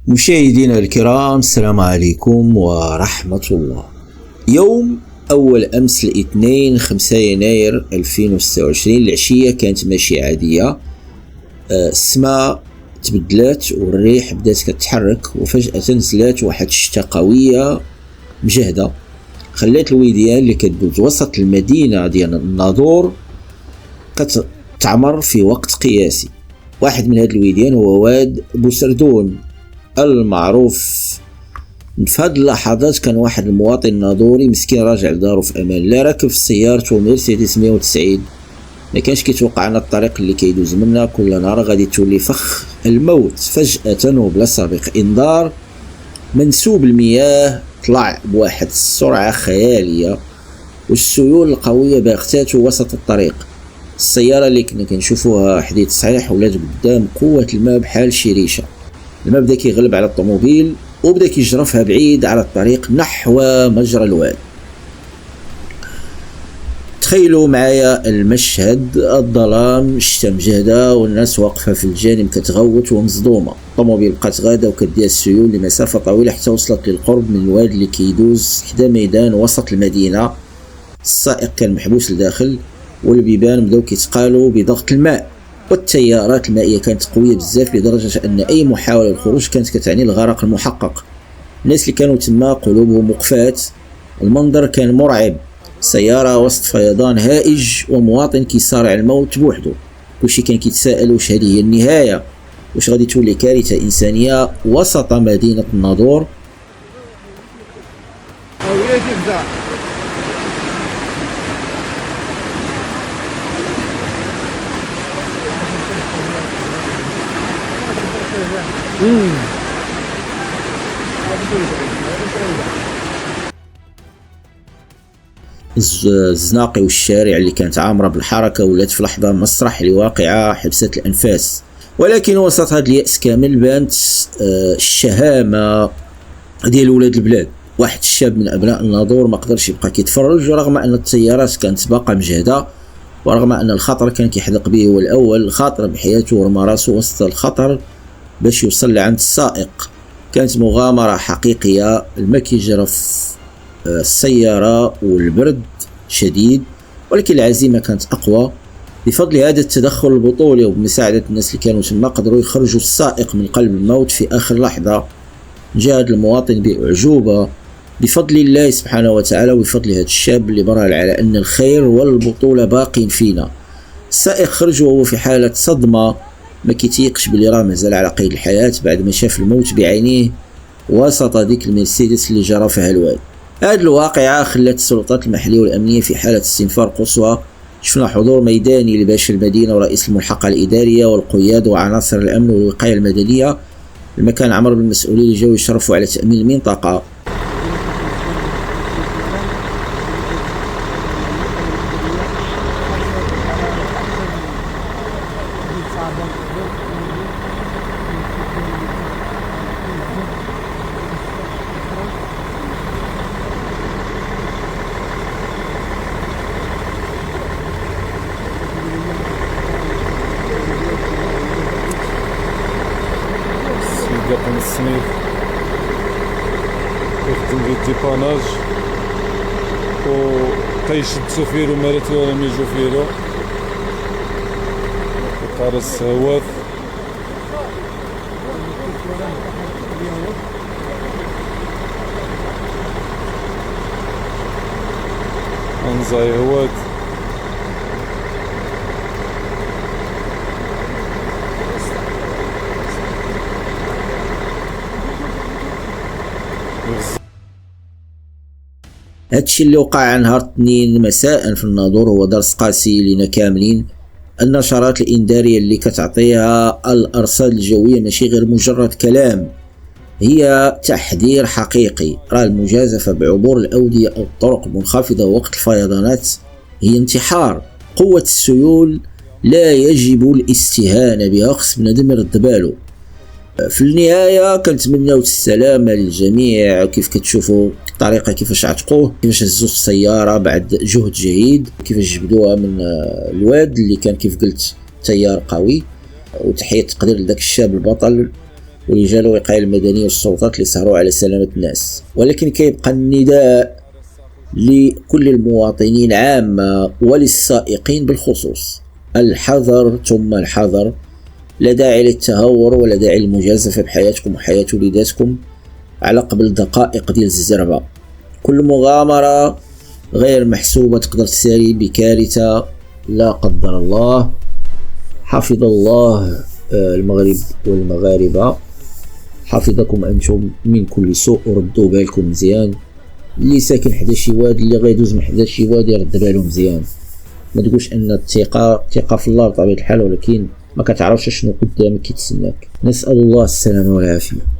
مشاهدينا الكرام، السلام عليكم ورحمة الله. يوم أول أمس الاثنين 5 يناير 2026 العشية كانت ماشية عادية. السماء تبدلات والريح بدات كتحرك، وفجأة نزلات واحد الشتا قوية مجهدة خلات الويديان اللي كتدوز وسط المدينة ديال الناظور كتعمر في وقت قياسي. واحد من هاد الويديان هو واد بوسردون المعروف. في هاد اللحظات كان واحد المواطن ناظوري مسكين راجع لدارو في امان الله، راكب في سيارته مرسيدس 190. ما كانش كيتوقع ان الطريق اللي كيدوز منها كل نهار غادي تولي فخ الموت فجأة وبلا سابق انذار. منسوب المياه طلع بواحد السرعة خيالية والسيول القوية باغتاته وسط الطريق. السيارة اللي كنا كنشوفوها حديد صحيح ولات قدام قوة الماء بحال شي ريشة. الماء بدا كيغلب على الطوموبيل وبدا كيجرفها بعيد على الطريق نحو مجرى الواد. تخيلوا معايا المشهد، الظلام، الشتا مجهدة والناس واقفة في الجانب كتغوت ومصدومة. الطوموبيل بقات غادة وكدير السيول لمسافة طويلة حتى وصلت للقرب من الواد اللي كيدوز حدا ميدان وسط المدينة. السائق كان محبوس لداخل والبيبان بداو كيتقالوا بضغط الماء، والتيارات المائية كانت قوية بزاف لدرجة أن أي محاولة للخروج كانت كتعني الغرق المحقق. الناس اللي كانوا تما قلوبهم وقفات. المنظر كان مرعب، سيارة وسط فيضان هائج ومواطن كيصارع الموت بوحده. كلشي كان كيتساءل واش هذه هي النهاية، واش غادي تولي كارثة إنسانية وسط مدينة الناظور. الزناقي والشارع اللي كانت عامرة بالحركة ولات في لحظة مسرح لواقعة حبست الأنفاس. ولكن وسط هذا اليأس كامل بانت الشهامة ديال ولاد البلاد. واحد الشاب من أبناء الناظور ما قدرش يبقى كيتفرج، ورغم أن التيارات كانت باقة مجهدة، ورغم أن الخطر كان كيحدق به هو الأول، خاطر بحياته ورمى راسو وسط الخطر باش يوصل لعند السائق. كانت مغامرة حقيقية. الماء كيجرف السيارة والبرد شديد، ولكن العزيمة كانت أقوى. بفضل هذا التدخل البطولي وبمساعدة الناس اللي كانوا تما قدروا يخرجوا السائق من قلب الموت في آخر لحظة. جاهد المواطن بأعجوبة بفضل الله سبحانه وتعالى وبفضل هذا الشاب اللي برهن على أن الخير والبطولة باقين فينا. السائق خرج وهو في حالة صدمة، ما كيتيقش بلي راه مازال على قيد الحياة بعد ما شاف الموت بعينيه وسط ديك المرسيدس اللي جرى فيها الواد. هذه الواقعة خلت السلطات المحلية والأمنية في حالة استنفار قصوى. شفنا حضور ميداني لباشا المدينة ورئيس الملحقة الإدارية والقياد وعناصر الأمن والوقاية المدنية. المكان عمر بالمسؤولين اللي جاوا يشرفوا على تأمين المنطقة. كان السمير يخدم في الديباناج و كيشد سفيرو مالتو ولا ميجو فيرو يقارس هواف انزاي هوات هادشي اللي وقع نهار الاثنين مساء في الناظور هو درس قاسي لينا كاملين. النشرات الإنذارية اللي كتعطيها الأرصاد الجوية ماشي غير مجرد كلام، هي تحذير حقيقي. راه المجازفة بعبور الأودية أو الطرق المنخفضة وقت الفيضانات هي انتحار. قوة السيول لا يجب الاستهانة بها، خصنا نرد بالو. في النهاية كنتمناو السلامة للجميع. كيف كتشوفوا الطريقة كيفاش عتقوه، كيفاش هزوا السيارة بعد جهد جهيد، كيفاش جبدوها من الواد اللي كان كيف قلت تيار قوي. وتحية تقدير لذاك الشاب البطل ورجال الوقاية المدنية والسلطات اللي سهروا على سلامة الناس. ولكن كيبقى النداء لكل المواطنين عامة وللسائقين بالخصوص: الحذر ثم الحذر. لا داعي للتهور ولا داعي للمجازفة بحياتكم وحياة وليداتكم على قبل دقائق ديال الزربة. كل مغامرة غير محسوبة تقدر تساري بكارثة لا قدر الله. حفظ الله المغرب والمغاربة، حفظكم أنتم من كل سوء، وردوا بالكم مزيان. اللي ساكن حدا شي واد، اللي غيدوز من حدا شي واد يرد بالو مزيان. ما تقولش ان الثقة في الله بطبيعة الحال، ولكن ما كتعرفش شنو قدامك كيتسناك. نسأل الله السلامة والعافية.